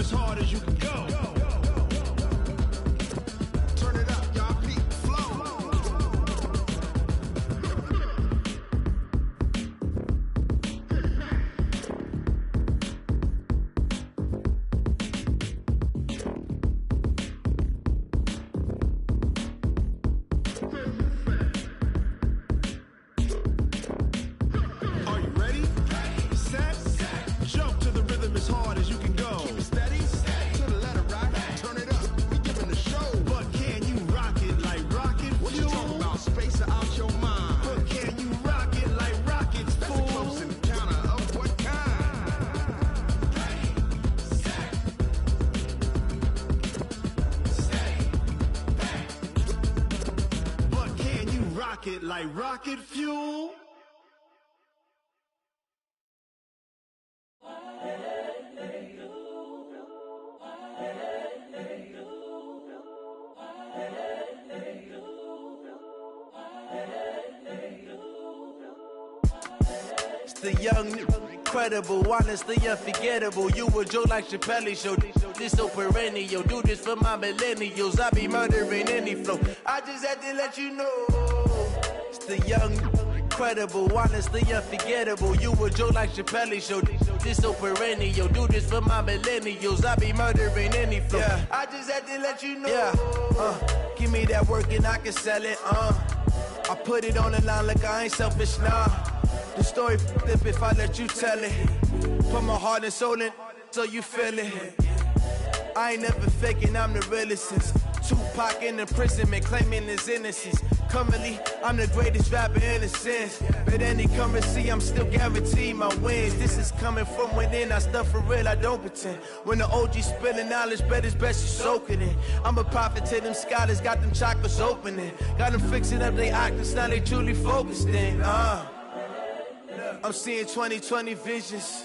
as hard as you can go. Turn it up, y'all. Peak flow. Are you ready? Set. Jump to the rhythm as hard as you can go. Keep it steady. To the letter, right? Turn it up. We giving the show. But can you rock it like rocket? What you talking about? Space out your mind. But can you rock it like rockets? That's a close encounter of what kind? But can you rock it like rocket fuel? It's the young, incredible, honestly unforgettable. You a joke like Chappelle show. This so perennial. Do this for my millennials. I be murdering any flow. I just had to let you know. It's the young, incredible, honestly unforgettable. You a joke like Chappelle show. This so perennial. Do this for my millennials. I be murdering any flow. Yeah. I just had to let you know. Yeah. Give me that work and I can sell it. I put it on the line like I ain't selfish, nah. The story flip if I let you tell it. Put my heart and soul in so you feel it. I ain't never faking, I'm the realest since Tupac in imprisonment, claiming his innocence. Currently, I'm the greatest rapper in a sense. But any currency, I'm still guaranteed my wins. This is coming from within, I stuff for real, I don't pretend. When the OG spilling knowledge, bet it's best you soak it in. I'm a prophet to them scholars, got them chakras opening. Got them fixing up they octaves, now they truly focused in. I'm seeing 2020 visions.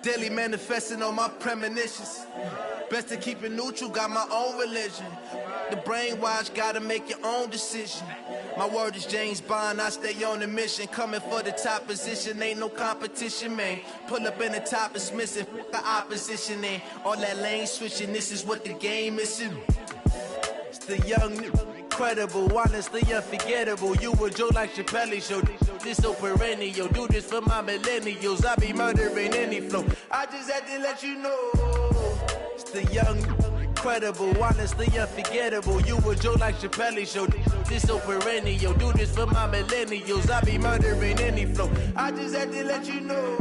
Daily manifesting on my premonitions. Best to keep it neutral, got my own religion. The brainwash, gotta make your own decision. My word is James Bond, I stay on the mission. Coming for the top position, ain't no competition, man. Pull up in the top, it's missing, the opposition ain't. All that lane switching, this is what the game is. It's the young, incredible, honestly unforgettable. You a joke like Chappelle show. This so perennial. Do this for my millennials. I be murdering any flow. I just had to let you know. It's the young, incredible, honestly unforgettable. You a joke like Chappelle show. This so perennial. Do this for my millennials. I be murdering any flow. I just had to let you know.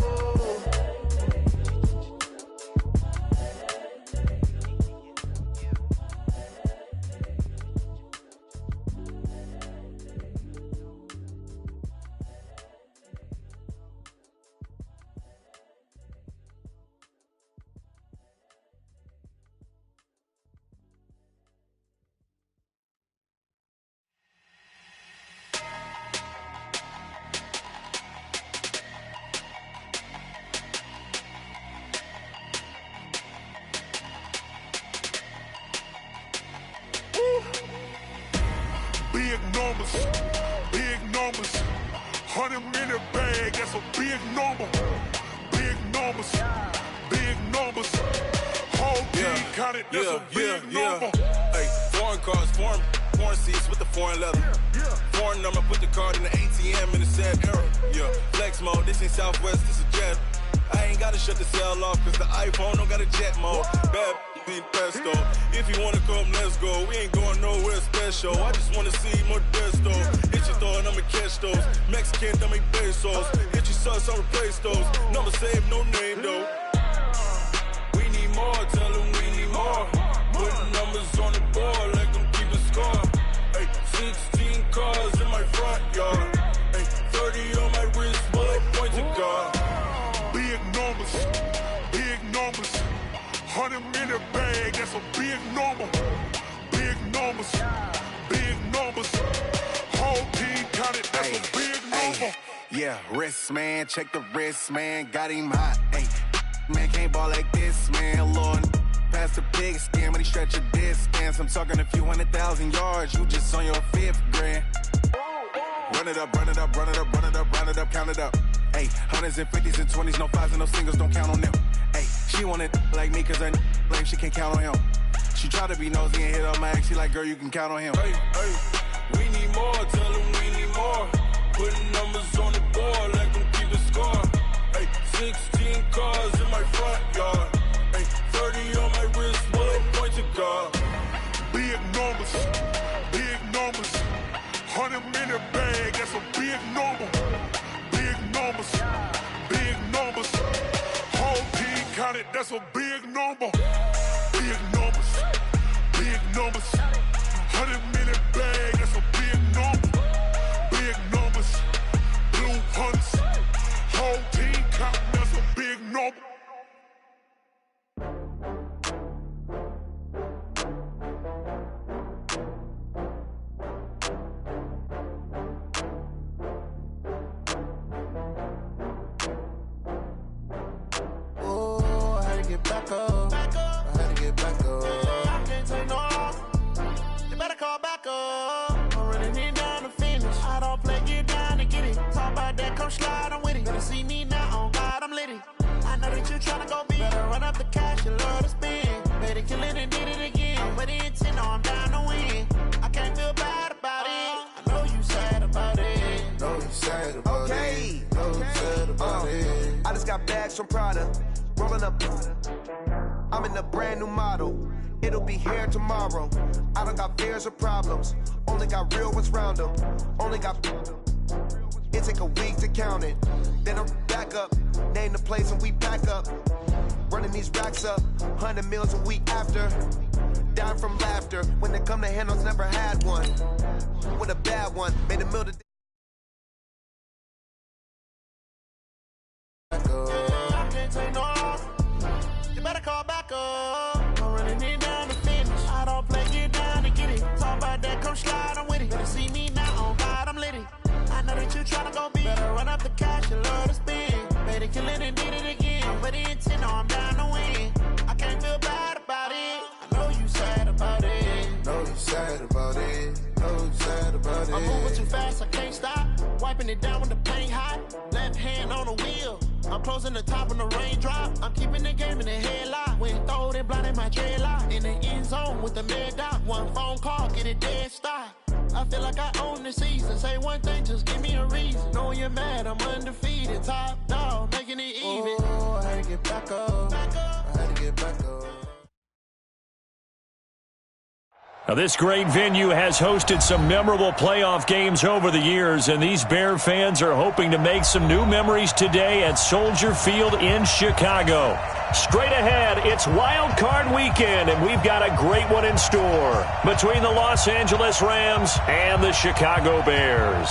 Big numbers, 100-minute bag, that's a big number. Big numbers, whole team counted, that's a big number. Hey, foreign cars, foreign seats with the foreign leather. Foreign number, put the card in the ATM in the sad era. Yeah, flex mode, this ain't Southwest, this a jet. I ain't gotta shut the cell off, cause the iPhone don't got a jet mode. Bad ain't pesto. If you wanna come, let's go. We ain't going nowhere special. I just wanna see more desto. Hit your thought, I'ma catch those. Mexican, dumb make pesos. Hit your sus, I'll replace those. Number saved, no name though. We need more, tell them we need more. Putting numbers on the board like I'm keeping score. Hey, 16 cars in my front yard. Hey, 30 on my wrist, bullet point to God. Big numbers, 100-minute bag, that's a big number. Big numbers, whole team counted, that's a big number. Yeah, wrist man, check the wrist man, got him hot. Ay, man can't ball like this, man. Lord, past the pig skin, but he stretch a distance. I'm talking a few 100,000 yards, you just on your 5th grand. Run it up, count it up. Ay, hundreds and 50s and 20s, no 5s and no singles, don't count on them. Ay, she She wanted like me, cause her like she can't count on him. She tried to be nosy and hit on my ex. She like, girl, you can count on him. Hey, hey, we need more, tell them we need more. Putting numbers on the board, like them keep a score. Hey, 16 cars in my front yard. Hey, 30 on my wrist, will point to God. Big numbers, 100 minute bag, that's a big number. Big numbers, whole team counted, that's a big number. Big numbers, 100 minute bag, that's a big number. Big numbers, blue hunts, whole team counting, that's a big number. Back up. I had to get back up. I can't take no loss. You better call back up. I'm running it down to finish. I don't play, get down to get it. Talk about that, come slide, I'm with it. Better see me now, on God, I'm litty. I know that you tryna go big. Better run up the cash, you love to spend. Better kill it and did it again. I'm with the intent, no, I'm down to win. I can't feel bad about it. I know you sad about it. Know you sad about it. Know you sad about it. I just got bags from Prada. Rolling up, I'm in a brand new model. It'll be here tomorrow. I don't got fears or problems. Only got real ones round them. Only got. It take a week to count it. Then I'm back up. Name the place and we pack up. Running these racks up. 100 meals a week after. Down from laughter. When they come to handles, never had one. With a bad one. Made a meal today. Take no loss. You better call back up. I'm running it down to finish. I don't play, get down to get it. Talk about that, come slide, I'm with it. Better see me now, on God, I'm litty. I know that you tryna go big. Better run up the cash, you love to spend. Better kill it and did it again. I'm with the intent, no, I'm down to win. I can't feel bad about it. I know you sad about it. Know you sad about it. Know you sad about it. I'm moving too fast, I can't stop. Wiping it down with the paint hot. Left hand on the wheel. I'm closing the top when the raindrop. I'm keeping the game in the headlock. When throwed and blinded my dreadlock. In the end zone with the mad dot. One phone call, get it dead stop. I feel like I own the season. Say one thing, just give me a reason. Knowing you're mad, I'm undefeated. Top dog, making it even. Oh, I had to get back up. I had to get back up. Now, this great venue has hosted some memorable playoff games over the years, and these Bear fans are hoping to make some new memories today at Soldier Field in Chicago. Straight ahead, it's Wild Card Weekend, and we've got a great one in store between the Los Angeles Rams and the Chicago Bears.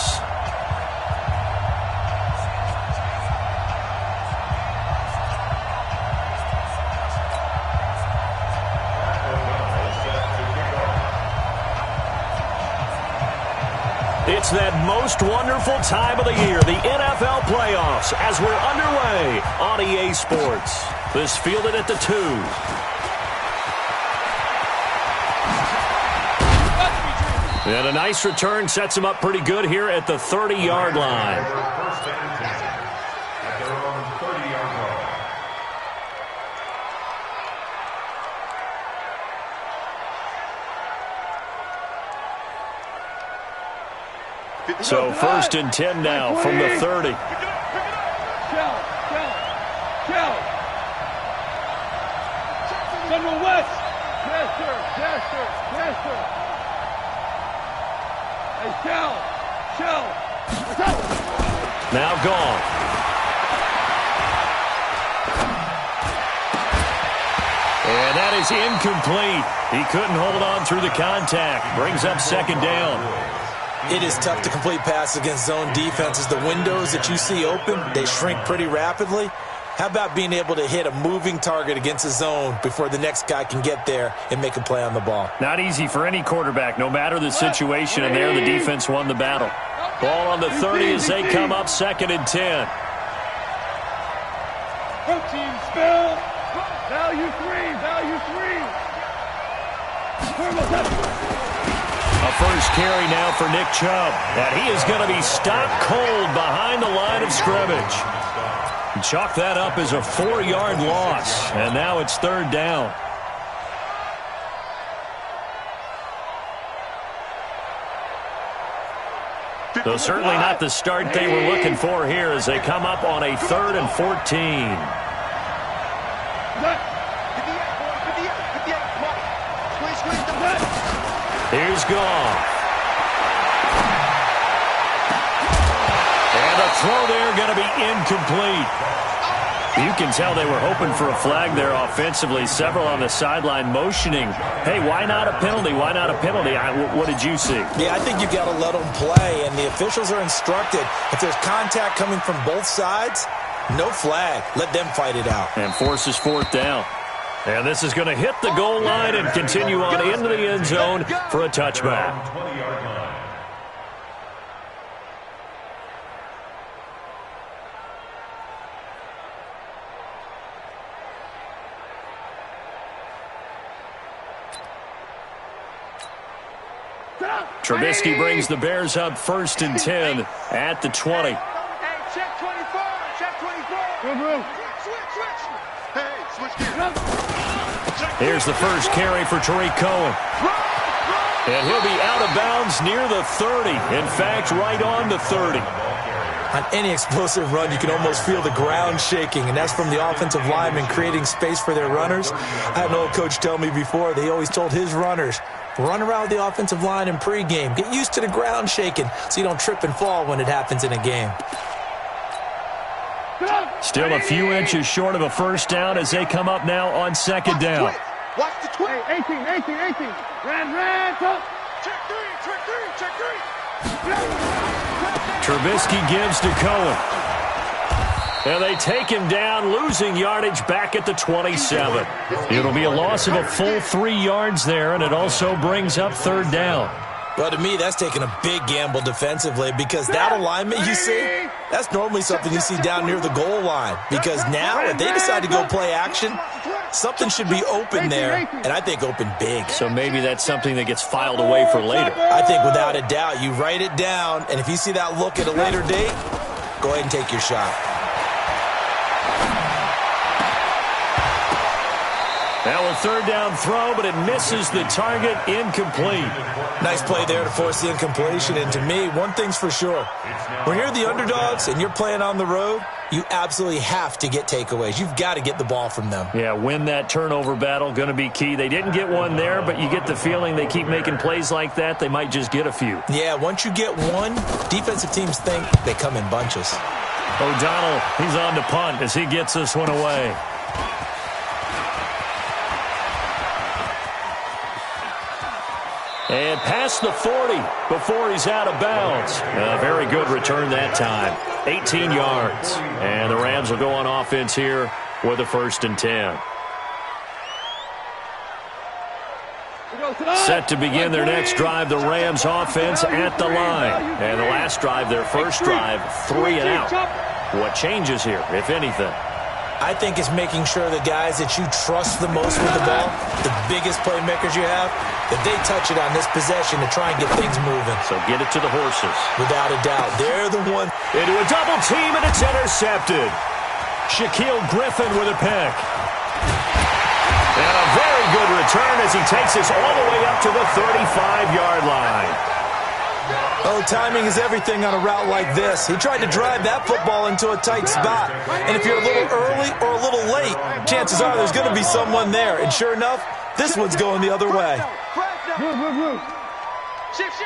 It's that most wonderful time of the year, the NFL playoffs, as we're underway on EA Sports. This fielded at the 2. And a nice return sets him up pretty good here at the 30-yard line. So 1st and 10 now from the 30. Central West. Hey, Shell. Now gone. And that is incomplete. He couldn't hold on through the contact. Brings up 2nd down. It is tough to complete passes against zone defenses. The windows that you see open, they shrink pretty rapidly. How about being able to hit a moving target against a zone before the next guy can get there and make a play on the ball? Not easy for any quarterback, no matter the situation, and there the defense won the battle. Ball on the 30 as they come up 2nd and 10. Protein spill. Value 3. A first carry now for Nick Chubb. And he is going to be stopped cold behind the line of scrimmage. Chalk that up as a 4-yard loss, and now it's third down. So certainly not the start they were looking for here as they come up on a 3rd and 14. Here's Goff. And the throw there going to be incomplete. You can tell they were hoping for a flag there offensively. Several on the sideline motioning, hey, why not a penalty? Why not a penalty? What did you see? Yeah, I think you got to let them play, and the officials are instructed. If there's contact coming from both sides, no flag. Let them fight it out. And forces 4th down. And this is going to hit the goal line and continue on into the end zone for a touchback. Trubisky brings the Bears up 1st and 10 at the 20. Hey, check 24. Check 24. Here's the first carry for Tariq Cohen. And he'll be out of bounds near the 30. In fact, right on the 30. On any explosive run, you can almost feel the ground shaking, and that's from the offensive linemen creating space for their runners. I had an old coach tell me before, they always told his runners, run around with the offensive line in pregame. Get used to the ground shaking so you don't trip and fall when it happens in a game. Still a few inches short of a first down as they come up now on 2nd down. Watch the 20. 18. Ran, talk. Check 3. Trubisky gives to Cohen. And they take him down, losing yardage back at the 27. It'll be a loss of a full 3 yards there, and it also brings up 3rd down. Well, to me, that's taking a big gamble defensively because that alignment you see, that's normally something you see down near the goal line. Because now, if they decide to go play action, something should be open there, and I think open big. So maybe that's something that gets filed away for later. I think without a doubt, you write it down, and if you see that look at a later date, go ahead and take your shot. Now a 3rd down throw, but it misses the target, incomplete. Nice play there to force the incompletion, and to me, one thing's for sure. When you're the underdogs and you're playing on the road, you absolutely have to get takeaways. You've got to get the ball from them. Yeah, win that turnover battle, going to be key. They didn't get one there, but you get the feeling they keep making plays like that, they might just get a few. Yeah, once you get one, defensive teams think they come in bunches. O'Donnell, he's on to punt as he gets this one away. And past the 40 before he's out of bounds. A very good return that time. 18 yards. And the Rams will go on offense here with a 1st and 10. Set to begin their next drive, the Rams offense at the line. And the last drive, their first drive, 3 and out. What changes here, if anything? I think it's making sure the guys that you trust the most with the ball, the biggest playmakers you have, that they touch it on this possession to try and get things moving. So get it to the horses. Without a doubt. They're the one. Into a double team, and it's intercepted. Shaquille Griffin with a pick. And a very good return as he takes us all the way up to the 35-yard line. Oh, timing is everything on a route like this. He tried to drive that football into a tight spot. And if you're a little early or a little late, chances are there's going to be someone there. And sure enough, this one's going the other way. Move. Shift.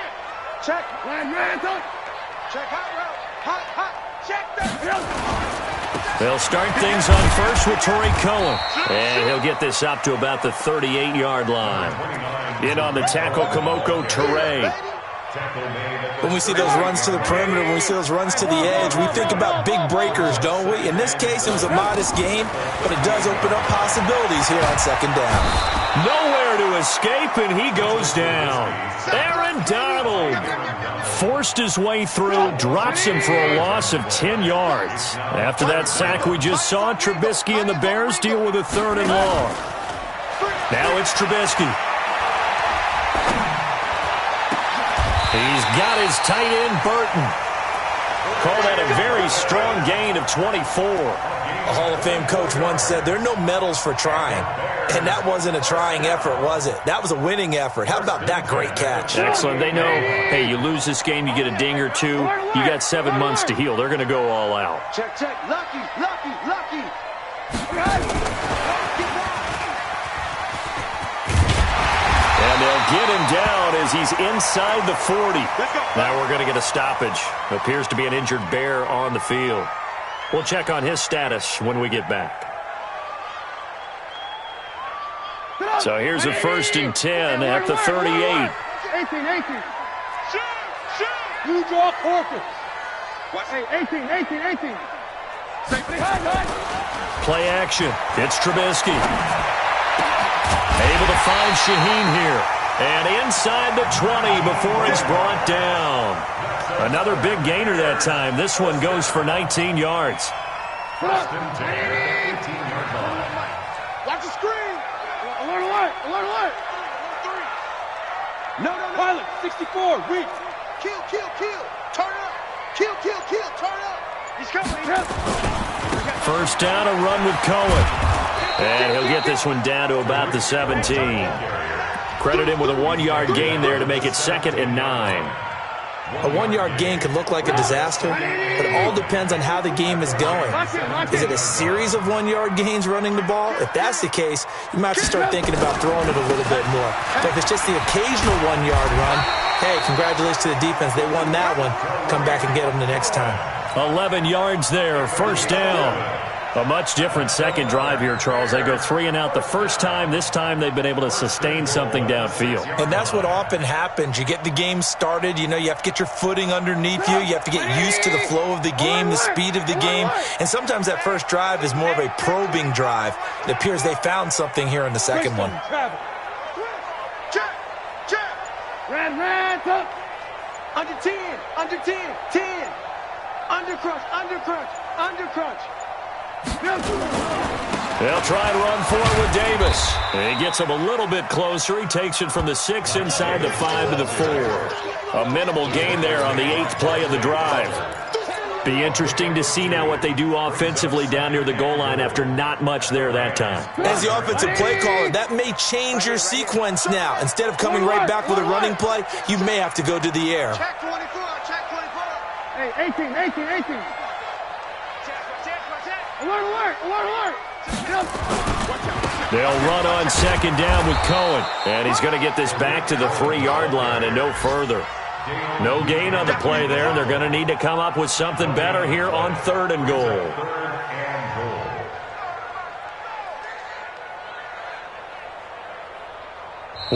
Check. Ran, talk. Check hot. Check that. They'll start things on first with Tariq Cohen. And he'll get this up to about the 38-yard line. In on the tackle, Kamoko Toure. When we see those runs to the perimeter, when we see those runs to the edge, we think about big breakers, don't we? In this case, it was a modest game, but it does open up possibilities here on 2nd down. Nowhere to escape, and he goes down. Aaron Donald forced his way through, drops him for a loss of 10 yards. After that sack we just saw, Trubisky and the Bears deal with a 3rd and long. Now it's Trubisky. He's got his tight end, Burton. Call that a very strong gain of 24. A Hall of Fame coach once said, there are no medals for trying. And that wasn't a trying effort, was it? That was a winning effort. How about that great catch? Excellent. They know, hey, you lose this game, you get a ding or two. You got 7 months to heal. They're going to go all out. Check, check. Lucky, lucky, lucky. And they'll get him down as he's inside the 40. Now we're going to get a stoppage. Appears to be an injured Bear on the field. We'll check on his status when we get back. So here's a 1st and 10 at the 38. 18. You draw corpus. Hey, 18. Play action. It's Trubisky. Able to find Shaheen here. And inside the 20 before he's brought down. Another big gainer that time. This one goes for 19 yards. Watch the screen. Alert. No. Pilot, 64, reach. Kill. Turn up. Kill. Turn up. He's coming. First down, a run with Cohen. And he'll get this one down to about the 17. Credit him with a 1-yard gain there to make it 2nd and 9. A 1-yard gain can look like a disaster, but it all depends on how the game is going. Is it a series of 1-yard gains running the ball? If that's the case, you might have to start thinking about throwing it a little bit more. But if it's just the occasional 1-yard run, hey, congratulations to the defense. They won that one. Come back and get them the next time. 11 yards there, first down. A much different second drive here, Charles. They go 3 and out the first time. This time they've been able to sustain something downfield. And that's what often happens. You get the game started. You know, you have to get your footing underneath you. You have to get used to the flow of the game, the speed of the game. And sometimes that first drive is more of a probing drive. It appears they found something here in the second one. Check. Red, up. Under 10. 10. Under crunch. They'll try and run for it with Davis. He gets him a little bit closer. He takes it from the 6 inside the 5 to the 4. A minimal gain there on the 8th play of the drive. Be interesting to see now what they do offensively down near the goal line after not much there that time. As the offensive play caller, that may change your sequence now. Instead of coming right back with a running play, you may have to go to the air. Check 24. Hey, 18. Alert. They'll run on 2nd down with Cohen. And he's going to get this back to the 3-yard line and no further. No gain on the play there, and they're going to need to come up with something better here on 3rd and goal.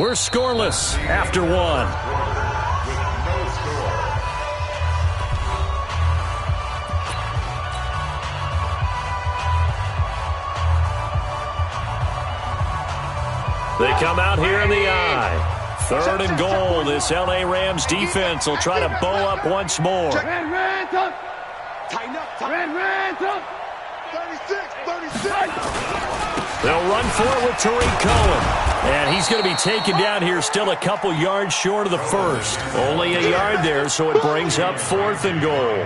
We're scoreless after 1. They come out here in the eye. 3rd and goal. This L.A. Rams defense will try to bow up once more. Red, up. Tighten up. Red, up. 36. They'll run for it with Tariq Cohen. And he's going to be taken down here still a couple yards short of the 1st. Only a yard there, so it brings up 4th and goal.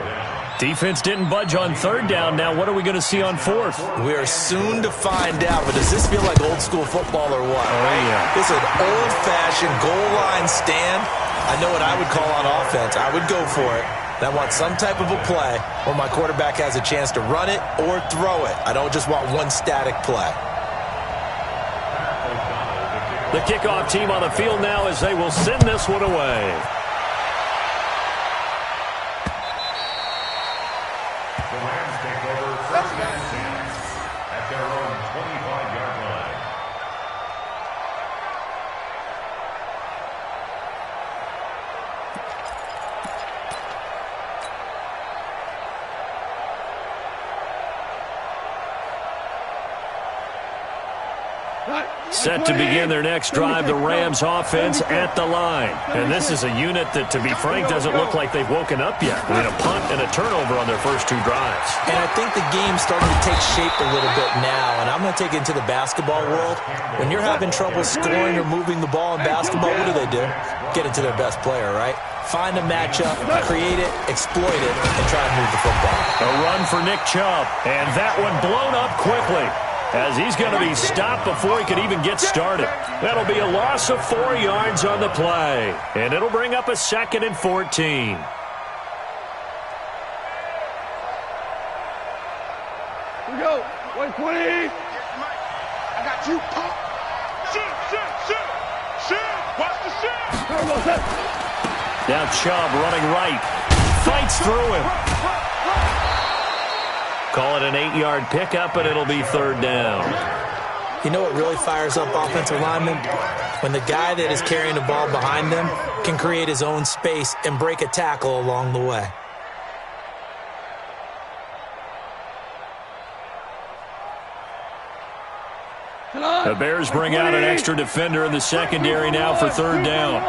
Defense didn't budge on 3rd down. Now what are we going to see on 4th? We are soon to find out, but does this feel like old school football or what? Oh, yeah. This is an old-fashioned goal line stand. I know what I would call on offense. I would go for it. And I want some type of a play where my quarterback has a chance to run it or throw it. I don't just want one static play. The kickoff team on the field now as they will send this one away. Set to begin their next drive, the Rams offense at the line. And this is a unit that, to be frank, doesn't look like they've woken up yet. I mean, a punt and a turnover on their first 2 drives. And I think the game's starting to take shape a little bit now. And I'm going to take it into the basketball world. When you're having trouble scoring or moving the ball in basketball, what do? get it to their best player, right? Find a matchup, create it, exploit it, and try to move the football. A run for Nick Chubb, and that one blown up quickly as he's going to be stopped before he could even get started. That'll be a loss of 4 yards on the play, and it'll bring up a 2nd and 14. Here we go. 120. I got you. Pop. Shoot. Watch the shoot. Now Chubb running right. Fights through him. Call it an 8-yard pickup, and it'll be 3rd down. You know what really fires up offensive linemen? When the guy that is carrying the ball behind them can create his own space and break a tackle along the way. The Bears bring out an extra defender in the secondary now for 3rd down.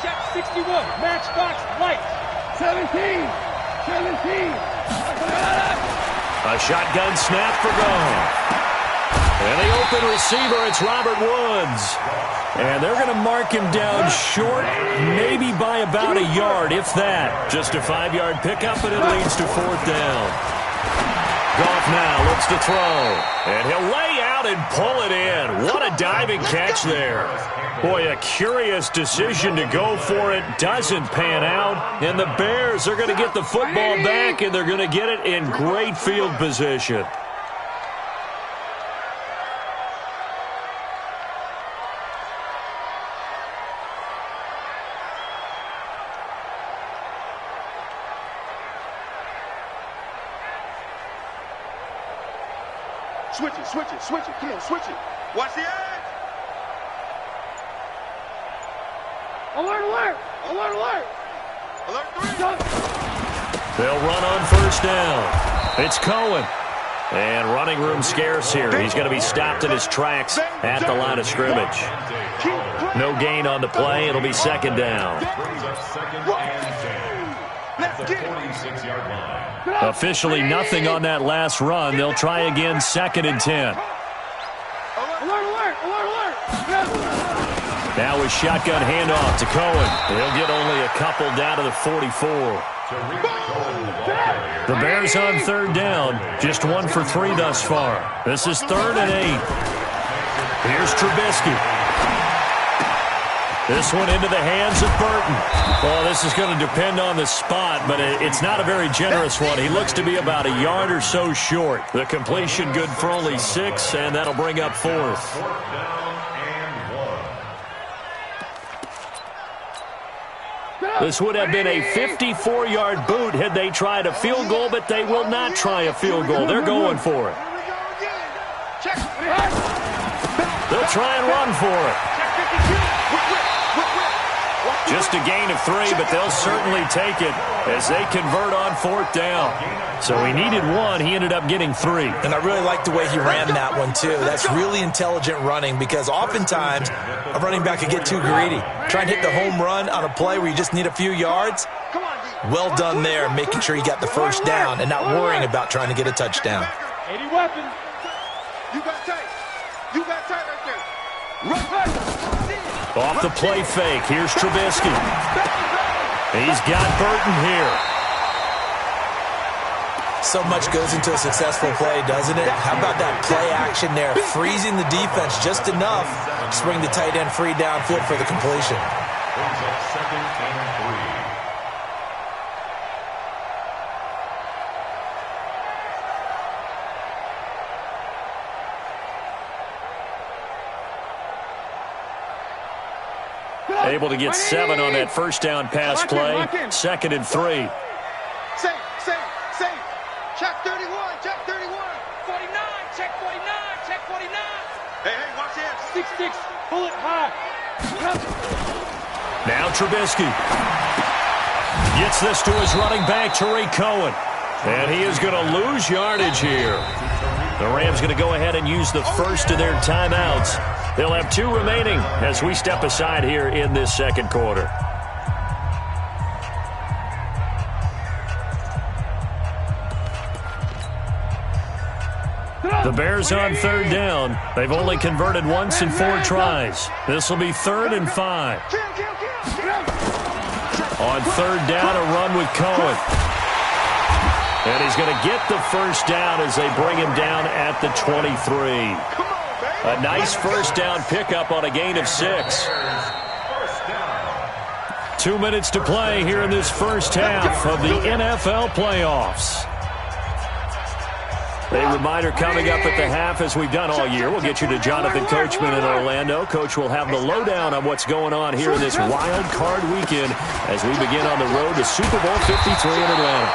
Check 61. Matchbox light. 17. A shotgun snap for Gone. And the open receiver, it's Robert Woods. And they're going to mark him down short, maybe by about a yard, if that. Just a 5-yard pickup, and it leads to 4th down. Goff now looks to throw, and he'll lay out and pull it in. What a diving catch there. Boy, a curious decision to go for it. Doesn't pan out, and the Bears are going to get the football back, and they're going to get it in great field position. Switch it. Come on, switch it. Watch the edge. Alert. Alert 3. They'll run on 1st down. It's Cohen. And running room scarce here. He's going to be stopped in his tracks at the line of scrimmage. No gain on the play. It'll be 2nd down. Officially nothing on that last run. They'll try again, 2nd and 10. Alert. Now a shotgun handoff to Cohen. He'll get only a couple down to the 44. The Bears on 3rd down. Just 1 for 3 thus far. This is 3rd and 8. Here's Trubisky. This one into the hands of Burton. Well, this is going to depend on the spot, but it's not a very generous one. He looks to be about a yard or so short. The completion good for only 6, and that'll bring up 4th. This would have been a 54-yard boot had they tried a field goal, but they will not try a field goal. They're going for it. They'll try and run for it. Just a gain of 3, but they'll certainly take it as they convert on 4th down. So he needed 1. He ended up getting 3. And I really like the way he ran that one, too. That's really intelligent running because oftentimes a running back can get too greedy. Try and hit the home run on a play where you just need a few yards. Well done there, making sure you got the 1st down and not worrying about trying to get a touchdown. 80 weapons. You got tight right there. Right back. Off the play fake, here's Trubisky. He's got Burton here. So much goes into a successful play, doesn't it? How about that play action there, freezing the defense just enough to bring the tight end free downfield for the completion. Able to get 7 on that 1st down pass play. 2nd and 3. Safe. Check 31. 49. Check 49. Hey, watch this. 6'6". Pull it high. Now Trubisky gets this to his running back, Tariq Cohen. And he is going to lose yardage here. The Rams going to go ahead and use the first of their timeouts. They'll have 2 remaining as we step aside here in this 2nd quarter. The Bears on third down. They've only converted once in 4 tries. This will be 3rd and 5. On third down, a run with Cohen. And he's going to get the first down as they bring him down at the 23. A nice first down pickup on a gain of 6. 2 minutes to play here in this first half of the NFL playoffs. A reminder coming up at the half, as we've done all year. We'll get you to Jonathan Coachman in Orlando. Coach will have the lowdown on what's going on here in this wild card weekend as we begin on the road to Super Bowl 53 in Atlanta.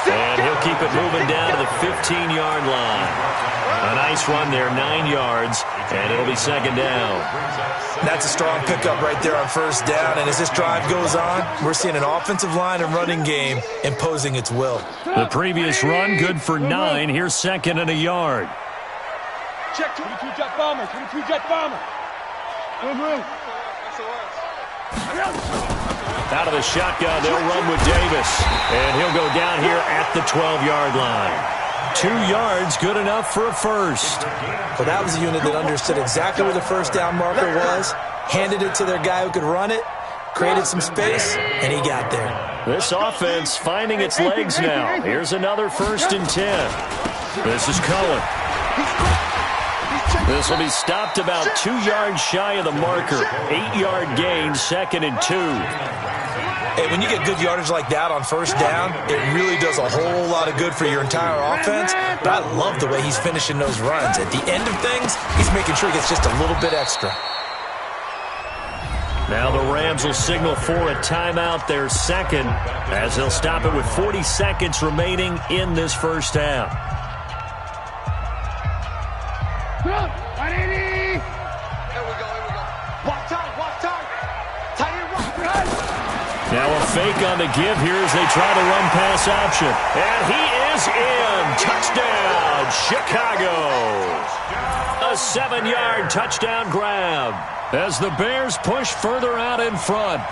And he'll keep it moving down to the 15-yard line. A nice run there, 9 yards, and it'll be second down. That's a strong pickup right there on first down, and as this drive goes on, we're seeing an offensive line and running game imposing its will. The previous run, good for 9. Here's second and a yard. Check 22 jet bomber, 22 jet bomber. Out of the shotgun, they'll run with Davis, and he'll go down here at the 12-yard line. 2 yards, good enough for a first. Well, that was a unit that understood exactly where the first down marker was, handed it to their guy who could run it, created some space, and he got there. This offense finding its legs now. Here's another 1st and 10. This is Cohen. This will be stopped about 2 yards shy of the marker. 8-yard gain, 2nd and 2. Hey, when you get good yardage like that on first down, it really does a whole lot of good for your entire offense. But I love the way he's finishing those runs. At the end of things, he's making sure he gets just a little bit extra. Now the Rams will signal for a timeout, their second, as they'll stop it with 40 seconds remaining in this first half. Now a fake on the give here as they try to run pass option. And he is in. Touchdown, Chicago. A 7-yard touchdown grab as the Bears push further out in front.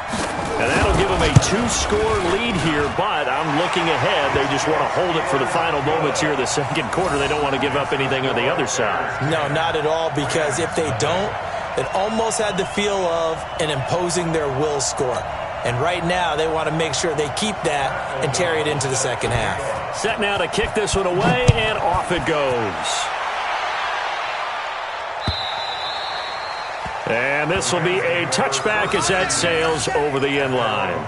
And that'll give them a 2-score lead here, but I'm looking ahead. They just want to hold it for the final moments here of the second quarter. They don't want to give up anything on the other side. No, not at all, because if they don't, it almost had the feel of an imposing their will score. And right now, they want to make sure they keep that and carry it into the second half. Set now to kick this one away, and off it goes. And this will be a touchback as that sails over the end line.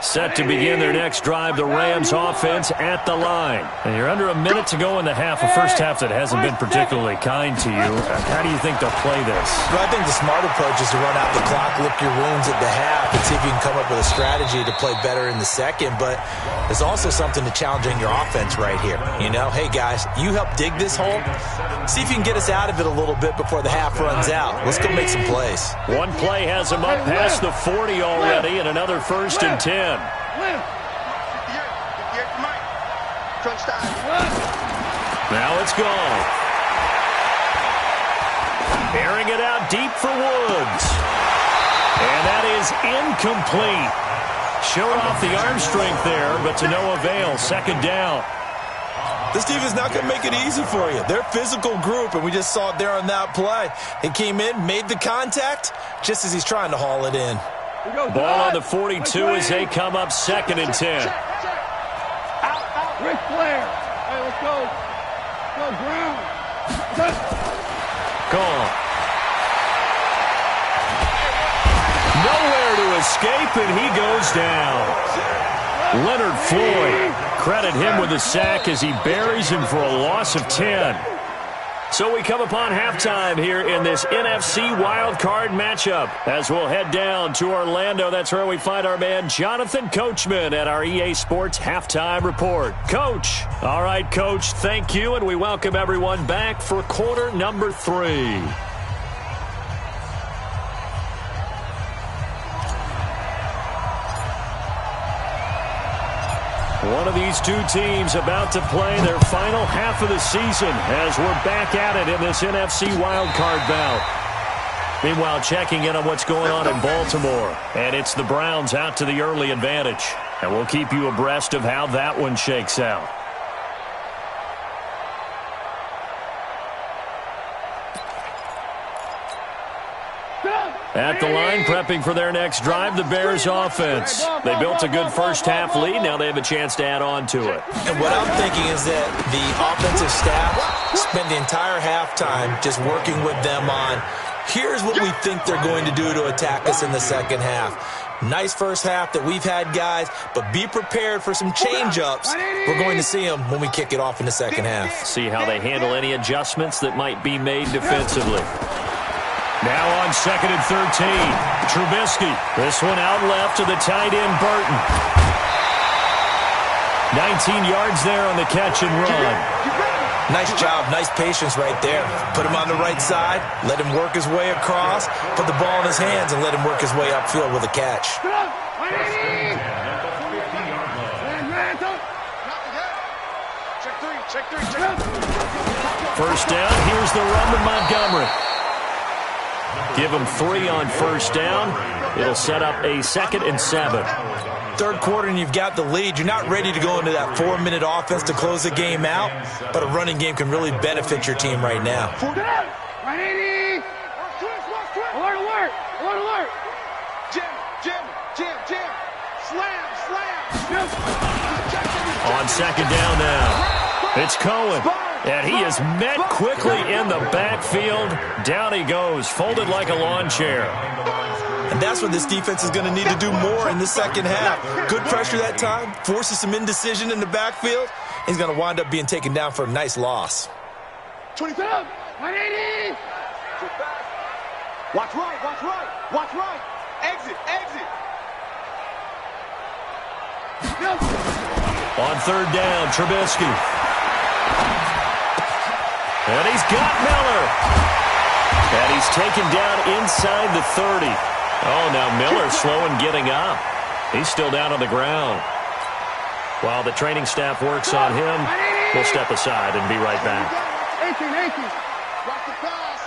Set to begin their next drive, the Rams offense at the line. And you're under a minute to go in the half, a first half that hasn't been particularly kind to you. How do you think they'll play this? Well, I think the smart approach is to run out the clock, lick your wounds at the half, and see if you can come up with a strategy to play better in the second. But there's also something to challenging your offense right here. You know, hey, guys, you help dig this hole. See if you can get us out of it a little bit before the half runs out. Let's go make some plays. One play has them up past the 40 already, and another 1st and 10. Now it's gone. Airing it out deep for Woods. And that is incomplete. Showed off the arm strength there, but to no avail. Second down. This team is not going to make it easy for you. They're a physical group, and we just saw it there on that play. He came in, made the contact, just as he's trying to haul it in. Ball on the 42 as they come up 2nd and 10. Ric Flair. Hey, let's go. Go, ground. Gone. Nowhere to escape, and he goes down. Leonard Floyd, credit him with a sack as he buries him for a loss of 10. So we come upon halftime here in this NFC wildcard matchup as we'll head down to Orlando. That's where we find our man Jonathan Coachman at our EA Sports Halftime Report. Coach. All right, Coach, thank you, and we welcome everyone back for quarter number 3. One of these two teams about to play their final half of the season as we're back at it in this NFC wildcard bout. Meanwhile, checking in on what's going on in Baltimore. And it's the Browns out to the early advantage. And we'll keep you abreast of how that one shakes out. At the line, prepping for their next drive, the Bears offense. They built a good first-half lead. Now they have a chance to add on to it. And what I'm thinking is that the offensive staff spent the entire halftime just working with them on, here's what we think they're going to do to attack us in the second half. Nice first half that we've had, guys, but be prepared for some change-ups. We're going to see them when we kick it off in the second half. See how they handle any adjustments that might be made defensively. Now on 2nd and 13, Trubisky. This one out left to the tight end, Burton. 19 yards there on the catch and run. Nice job, nice patience right there. Put him on the right side, let him work his way across, put the ball in his hands, and let him work his way upfield with a catch. First down, here's the run to Montgomery. Give him 3 on first down. It'll set up a 2nd and 7. Third quarter and you've got the lead. You're not ready to go into that 4-minute offense to close the game out, but a running game can really benefit your team right now. Alert! Jim! Slam! On 2nd down now, it's Cohen. And he is met quickly in the backfield. Down he goes, folded like a lawn chair. And that's what this defense is going to need to do more in the second half. Good pressure that time, forces some indecision in the backfield. He's going to wind up being taken down for a nice loss. 27, 180. Watch right. Exit. On 3rd down, Trubisky. And he's got Miller. And he's taken down inside the 30. Oh, now Miller's slow in getting up. He's still down on the ground. While the training staff works on him, we'll step aside and be right back. 18. Watch the pass.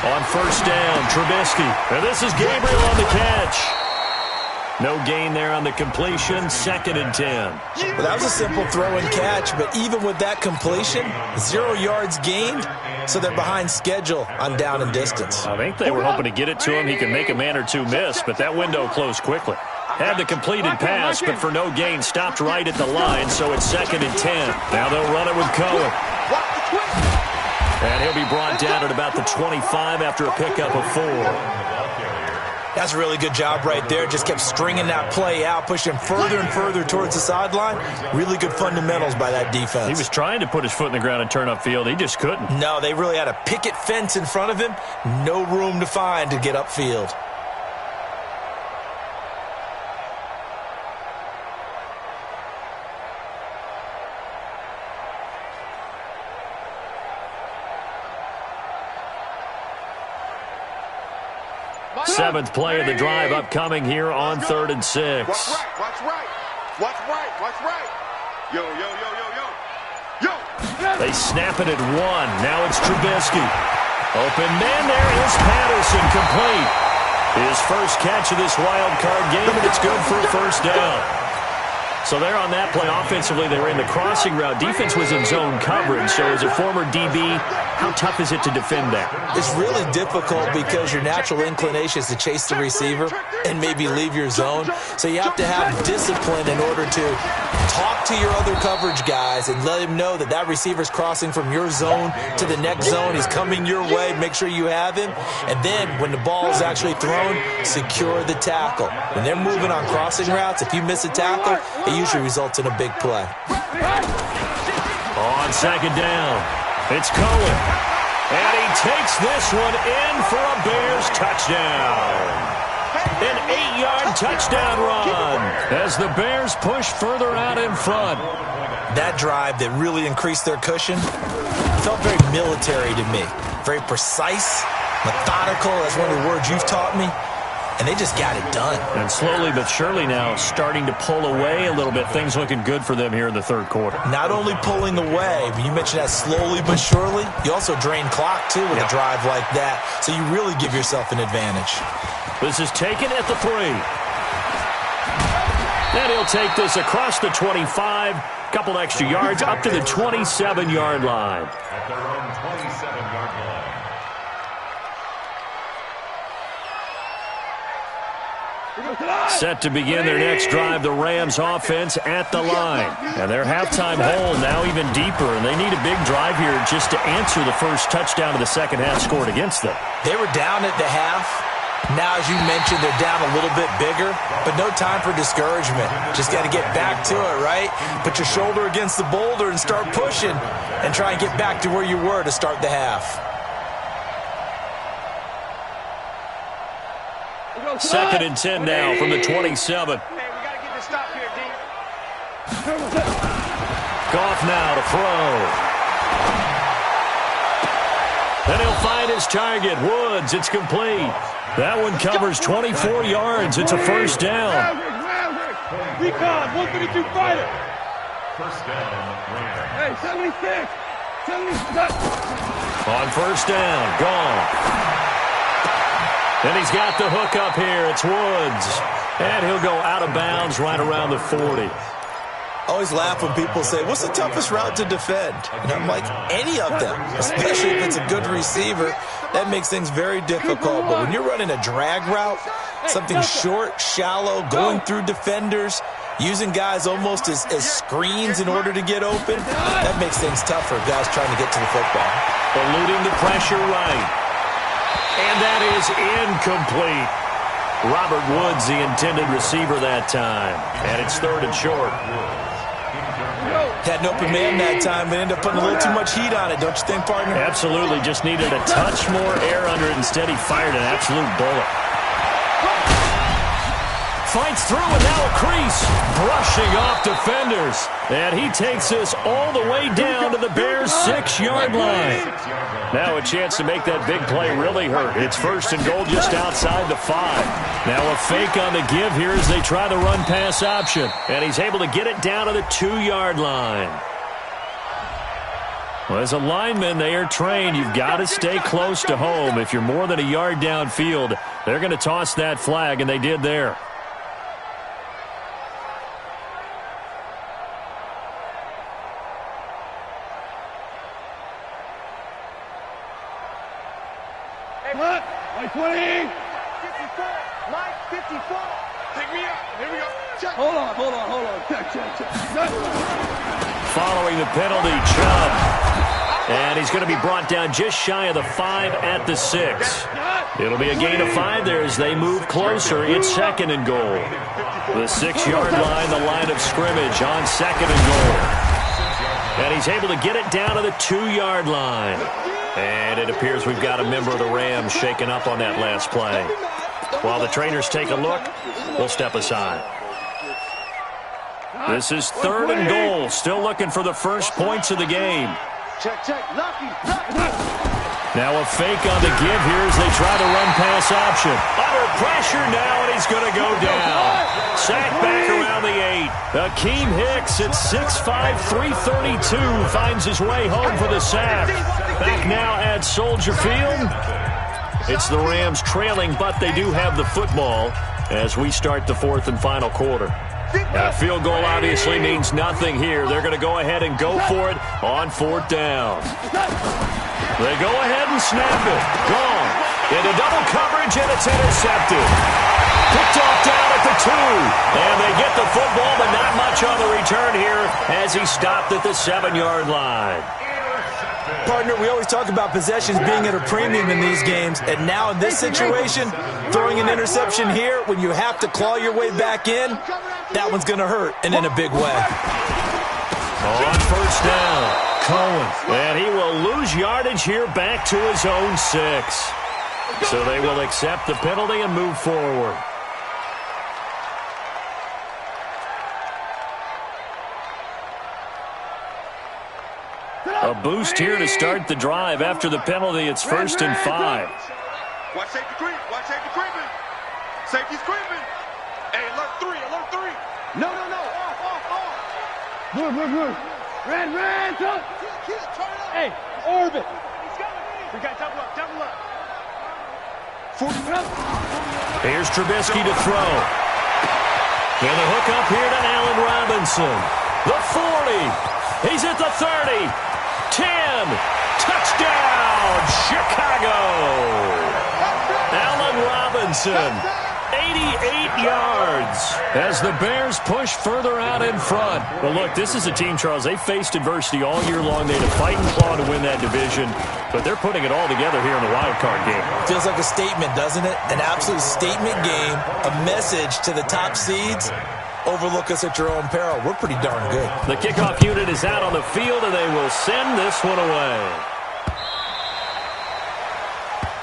On first down, Trubisky. And this is Gabriel on the catch. No gain there on the completion, 2nd and 10. Well, that was a simple throw and catch, but even with that completion, 0 yards gained, so they're behind schedule on down and distance. I think they were hoping to get it to him. He can make a man or two miss, but that window closed quickly. Had the completed pass, but for no gain, stopped right at the line, so it's 2nd and 10. Now they'll run it with Cohen. And he'll be brought down at about the 25 after a pickup of 4. That's a really good job right there. Just kept stringing that play out, pushing further and further towards the sideline. Really good fundamentals by that defense. He was trying to put his foot in the ground and turn upfield. He just couldn't. No, they really had a picket fence in front of him. No room to find to get upfield. Seventh play of the drive upcoming here on 3rd and 6. Watch right. Yo. They snap it at 1. Now it's Trubisky. Open man, there is Patterson, complete. His first catch of this wild card game, and it's good for a first down. So there on that play, offensively, they were in the crossing route. Defense was in zone coverage. So as a former DB, how tough is it to defend that? It's really difficult because your natural inclination is to chase the receiver and maybe leave your zone. So you have to have discipline in order to talk to your other coverage guys and let him know that that receiver's crossing from your zone to the next zone. He's coming your way. Make sure you have him. And then when the ball is actually thrown, secure the tackle. When they're moving on crossing routes, if you miss a tackle, it usually results in a big play. On 2nd down, it's Cohen. And he takes this one in for a Bears touchdown. An 8-yard touchdown run as the Bears push further out in front. That drive that really increased their cushion felt very military to me. Very precise, methodical. That's one of the words you've taught me. and they just got it done. And slowly but surely now starting to pull away a little bit. Things looking good for them here in the third quarter. Not only pulling away, but you mentioned that slowly but surely. You also drain clock, too, with a drive like that. So you really give yourself an advantage. This is taken at the 3. And he'll take this across the 25. Couple extra yards up to the 27-yard line. At their own 27-yard line. Set to begin their next drive, the Rams offense at the line. And their halftime hole now even deeper, and they need a big drive here just to answer the first touchdown of the second half scored against them. They were down at the half. Now, as you mentioned, they're down a little bit bigger, but no time for discouragement. Just got to get back to it, right? Put your shoulder against the boulder and start pushing and try and get back to where you were to start the half. Second and 10 now from the 27. Hey, we got to get this stop here, D. Goff now to throw. And he'll find his target, Woods. It's complete. That one covers 24 yards. It's a first down. Recon, 152 fighter. First down, Rams. Hey, 76. 76. On first down, gone. And he's got the hook up here. It's Woods. And he'll go out of bounds right around the 40. I always laugh when people say, what's the toughest route to defend? And I'm like, any of them, especially if it's a good receiver. That makes things very difficult. But when you're running a drag route, something short, shallow, going through defenders, using guys almost as screens in order to get open, that makes things tough for guys trying to get to the football. Eluding the pressure right. And that is incomplete. Robert Woods, the intended receiver that time. And it's third and short. Had an open man that time, but ended up putting a little too much heat on it, don't you think, partner? Absolutely. Just needed a touch more air under it. Instead, he fired an absolute bullet. Fights through and now a crease. Brushing off defenders. And he takes this all the way down to the Bears' 6-yard line. Now a chance to make that big play really hurt. It's first and goal just outside the 5. Now a fake on the give here as they try the run-pass option. And he's able to get it down to the 2-yard line. Well, as a lineman, they are trained. You've got to stay close to home. If you're more than a yard downfield, they're going to toss that flag, and they did there. Mike 20. 54. Mike 54. Take me out. Here we go. Check. Hold on. Check. Following the penalty, Chubb. And he's going to be brought down just shy of the 5 at the 6. It'll be a gain of 5 there as they move closer. It's second and goal. The 6-yard line, the line of scrimmage on second and goal. And he's able to get it down to the 2-yard line. And it appears we've got a member of the Rams shaken up on that last play. While the trainers take a look, we'll step aside. This is third and goal. Still looking for the first points of the game. Check. Lucky. Now a fake on the give here as they try the run-pass option. Under pressure now, and he's going to go down. Sacked back around the 8. Akeem Hicks at 6'5", 332 finds his way home for the sack. Back now at Soldier Field. It's the Rams trailing, but they do have the football as we start the fourth and final quarter. A field goal obviously means nothing here. They're going to go ahead and go for it on fourth down. They go ahead and snap it. Gone. Into double coverage, and it's intercepted. Picked off down at the 2. And they get the football, but not much on the return here as he stopped at the 7-yard line. Partner, we always talk about possessions being at a premium in these games, and now in this situation, throwing an interception here when you have to claw your way back in, that one's going to hurt, and in a big way. On first down, Cohen. And he will lose yardage here back to his own 6. So they will accept the penalty and move forward. A boost here to start the drive. After the penalty, it's first and 5. Watch safety creep. Safety's creeping. Hey, alert 3, alert 3. No. Off. Good. Red, turn. Kill, turn it up. Hey, orbit. He's coming. We got double up. 40 up. Here's Trubisky to throw. And the hook up here to Allen Robinson. The 40. He's at the 30. 10. Touchdown, Chicago. Allen Robinson. 88 yards as the Bears push further out in front. But look, this is a team, Charles, they faced adversity all year long. They had to fight and claw to win that division, but they're putting it all together here in the wild card game. Feels like a statement, doesn't it? An absolute statement game, a message to the top seeds. Overlook us at your own peril. We're pretty darn good. The kickoff unit is out on the field, and they will send this one away.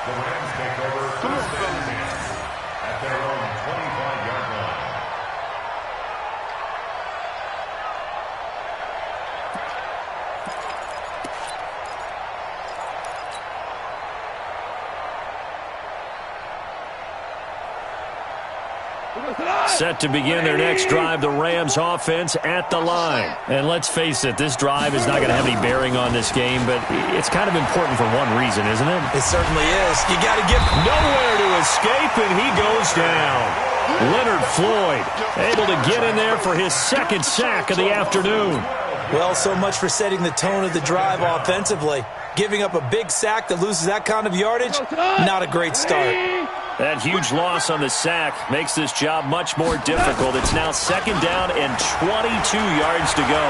The Rams take over first and 10 at their own 25-yard line. Set to begin their next drive, the Rams offense at the line. And let's face it, this drive is not going to have any bearing on this game, but it's kind of important for one reason, isn't it? It certainly is. You got to get nowhere to escape, and he goes down. Leonard Floyd able to get in there for his second sack of the afternoon. Well, so much for setting the tone of the drive offensively. Giving up a big sack that loses that kind of yardage, not a great start. That huge loss on the sack makes this job much more difficult. It's now second down and 22 yards to go.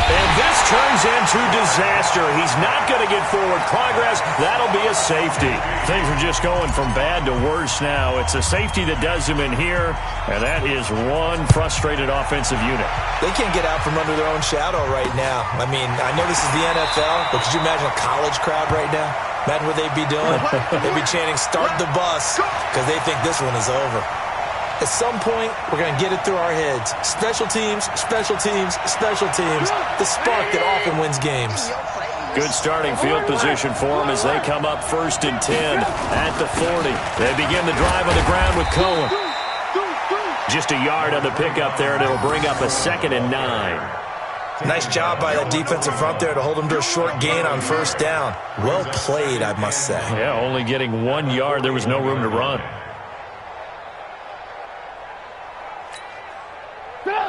And this turns into disaster. He's not going to get forward progress. That'll be a safety. Things are just going from bad to worse now. It's a safety that does him in here, and that is one frustrated offensive unit. They can't get out from under their own shadow right now. I mean, I know this is the NFL, but could you imagine a college crowd right now? Imagine what they'd be doing. They'd be chanting, "Start the bus," because they think this one is over. At some point, we're going to get it through our heads. Special teams, special teams, special teams. The spark that often wins games. Good starting field position for them as they come up first and 10 at the 40. They begin the drive on the ground with Cohen. Just a yard on the pickup there, and it'll bring up a 2nd and 9. Nice job by that defensive front there to hold them to a short gain on first down. Well played, I must say. Yeah, only getting 1 yard. There was no room to run.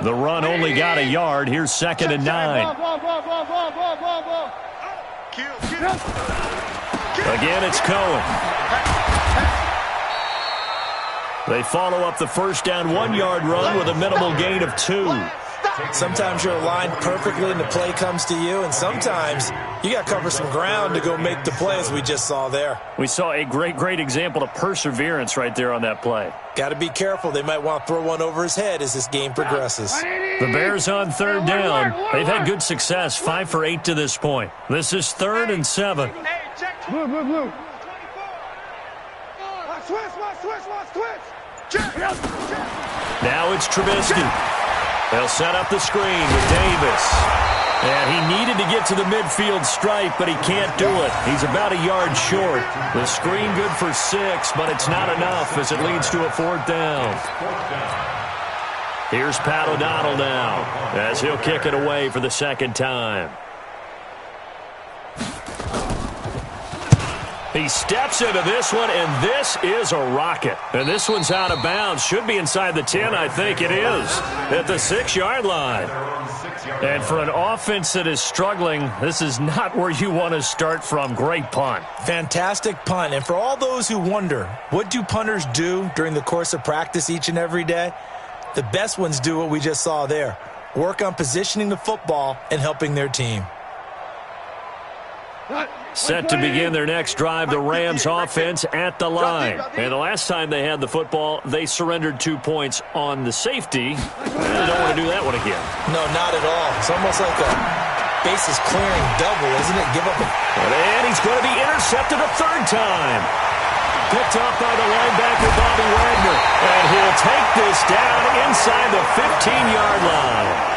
The run only got a yard. Here's 2nd and 9. Again, it's Cohen. They follow up the first down 1-yard run with a minimal gain of 2. Sometimes you're aligned perfectly and the play comes to you, and sometimes you got to cover some ground to go make the play, as we just saw there. We saw a great example of perseverance right there on that play. Got to be careful. They might want to throw one over his head as this game progresses. The Bears on 3rd down. They've had good success, 5 for 8 to this point. This is 3rd and 7. Blue. Now it's Trubisky. They'll set up the screen with Davis. And he needed to get to the midfield stripe, but he can't do it. He's about a yard short. The screen good for 6, but it's not enough as it leads to a 4th down. Here's Pat O'Donnell now as he'll kick it away for the 2nd time. He steps into this one, and this is a rocket. And this one's out of bounds. Should be inside the 10, I think it is, at the 6-yard line. And for an offense that is struggling, this is not where you want to start from. Great punt. Fantastic punt. And for all those who wonder, what do punters do during the course of practice each and every day? The best ones do what we just saw there. Work on positioning the football and helping their team. Set to begin their next drive, the Rams offense at the line. And the last time they had the football, they surrendered 2 points on the safety. They don't want to do that one again. No, not at all. It's almost like a bases clearing double, isn't it? Give up a... And he's going to be intercepted a 3rd time. Picked up by the linebacker, Bobby Wagner. And he'll take this down inside the 15-yard line.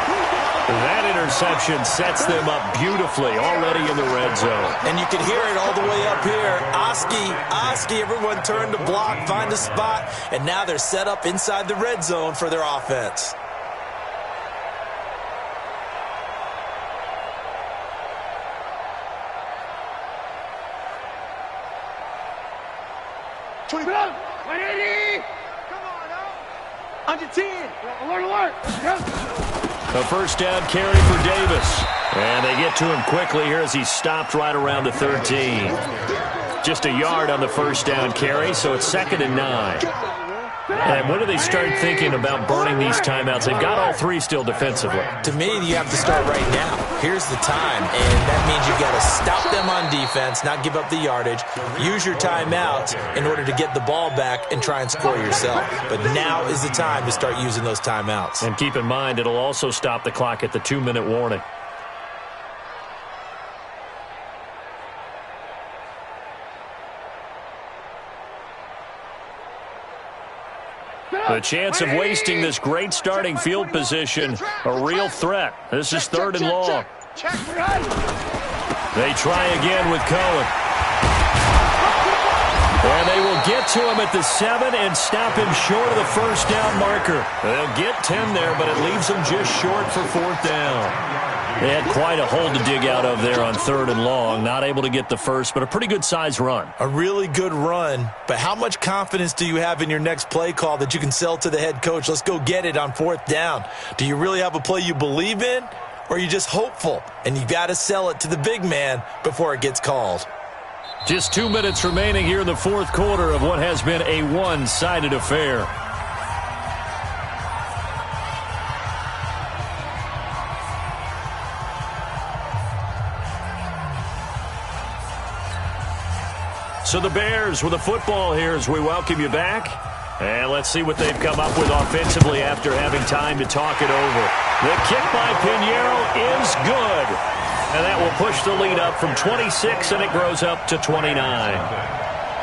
That interception sets them up beautifully already in the red zone. And you can hear it all the way up here. Oski, everyone turned to block, find a spot, and now they're set up inside the red zone for their offense. Come on, now. Under 10. Alert. A first down carry for Davis. And they get to him quickly here as he's stopped right around the 13. Just a yard on the first down carry, so it's 2nd and 9. And when do they start thinking about burning these timeouts? They've got all three still defensively. To me, you have to start right now. Here's the time, and that means you've got to stop them on defense, not give up the yardage, use your timeouts in order to get the ball back and try and score yourself. But now is the time to start using those timeouts. And keep in mind, it'll also stop the clock at the 2-minute warning. The chance of wasting this great starting field position, a real threat. This is 3rd and long. They try again with Cohen. And they will get to him at the 7 and stop him short of the first down marker. They'll get 10 there, but it leaves them just short for 4th down. They had quite a hole to dig out of there on 3rd and long. Not able to get the first, but a pretty good-sized run. A really good run, but how much confidence do you have in your next play call that you can sell to the head coach? Let's go get it on 4th down. Do you really have a play you believe in, or are you just hopeful? And you've got to sell it to the big man before it gets called. Just 2 minutes remaining here in the 4th quarter of what has been a one-sided affair. So the Bears with the football here as we welcome you back. And let's see what they've come up with offensively after having time to talk it over. The kick by Pinheiro is good. And that will push the lead up from 26, and it grows up to 29.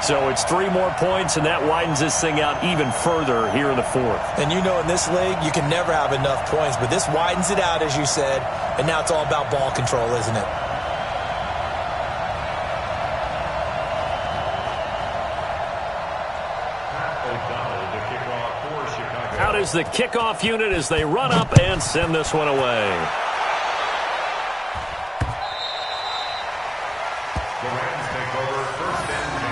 So it's 3 more points, and that widens this thing out even further here in the 4th. And you know in this league, you can never have enough points, but this widens it out, as you said, and now it's all about ball control, isn't it? Out is the kickoff unit as they run up and send this one away. The Rams take over 1st and 10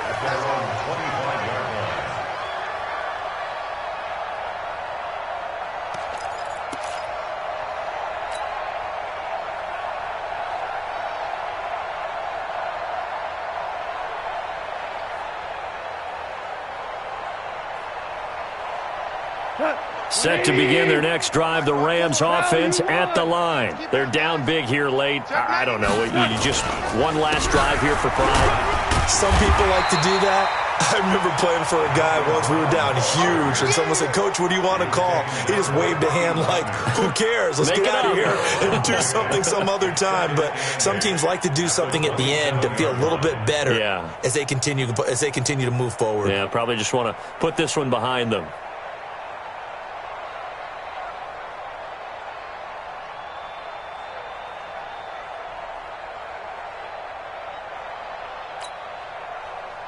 at their own 25-yard line. Set to begin their next drive, the Rams offense at the line. They're down big here late. I don't know. You just one last drive here for pride. Some people like to do that. I remember playing for a guy once. We were down huge, and someone said, "Coach, what do you want to call?" He just waved a hand like, "Who cares? Let's get out of here and do something some other time." But some teams like to do something at the end to feel a little bit better as they continue to move forward. Yeah, probably just want to put this one behind them.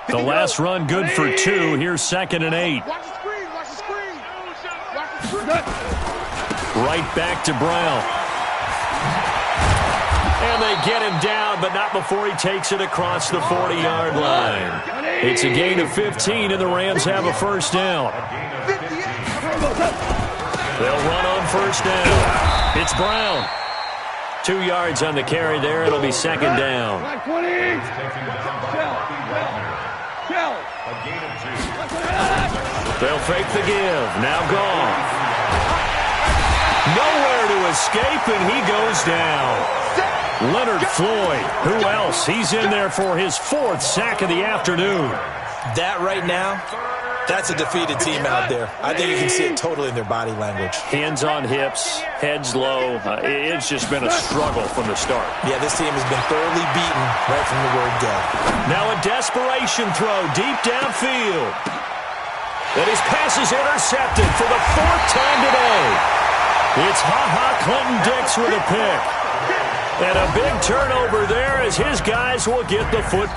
The last run good for 2. Here's 2nd and 8. Watch the screen. Watch the screen. Watch the screen. Right back to Brown. And they get him down, but not before he takes it across the 40-yard line. It's a gain of 15, and the Rams have a first down. They'll run on first down. It's Brown. 2 yards on the carry there. It'll be 2nd down. They'll fake the give. Now Goff. Nowhere to escape, and he goes down. Leonard Floyd. Who else? He's in there for his 4th sack of the afternoon. That right now, that's a defeated team out there. I think you can see it totally in their body language. Hands on hips, heads low. It's just been a struggle from the start. Yeah, this team has been thoroughly beaten right from the word go. Now a desperation throw deep downfield. And his pass is intercepted for the 4th time today. It's Clinton Dix with a pick. And a big turnover there as his guys will get the football.